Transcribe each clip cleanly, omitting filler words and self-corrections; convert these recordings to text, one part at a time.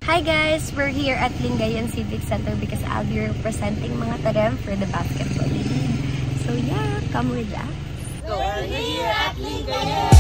Hi guys! We're here at Lingayen Civic Center because I'll be representing mga Tarem for the basketball league. So yeah, come with us. We're here at Lingayen!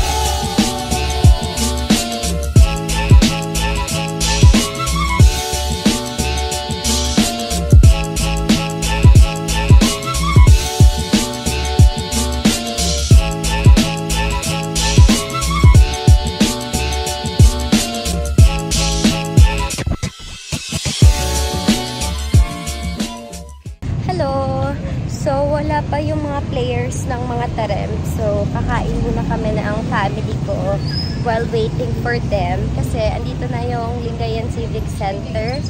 Hello! So, wala pa yung mga players ng mga Tarem. So, kakain muna kami na ang family ko while waiting for them. Kasi, andito na yung Lingayen Civic Center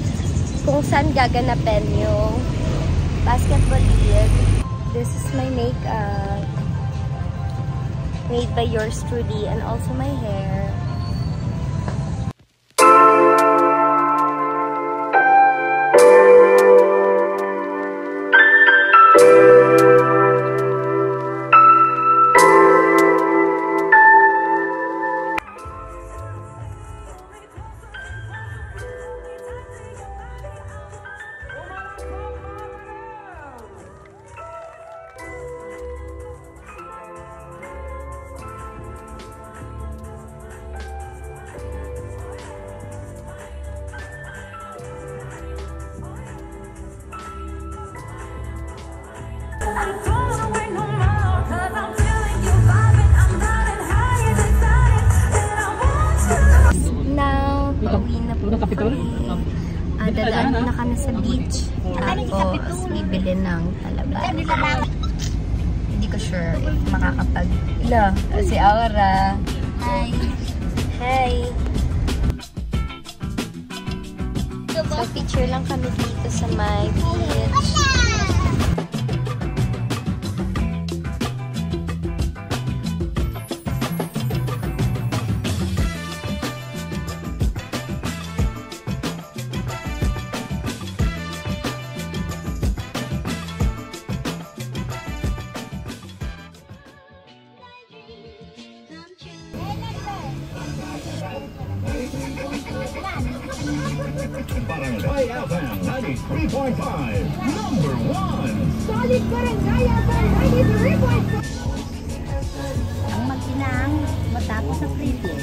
kung saan gaganapin yung basketball league. This is my makeup. Made by yours truly and also my hair. Now, pauwi na po kami. Dadaan na kami sa beach. Tapos, bibili ng talaba. Hindi ko sure if makakapag... Ila, si Aura. Hi! Hi! So, picture lang kami dito sa my beach. Barangay FM 93.5, number 1. Solid Barangay FM 93.5. Ang maginang matapos sa preview.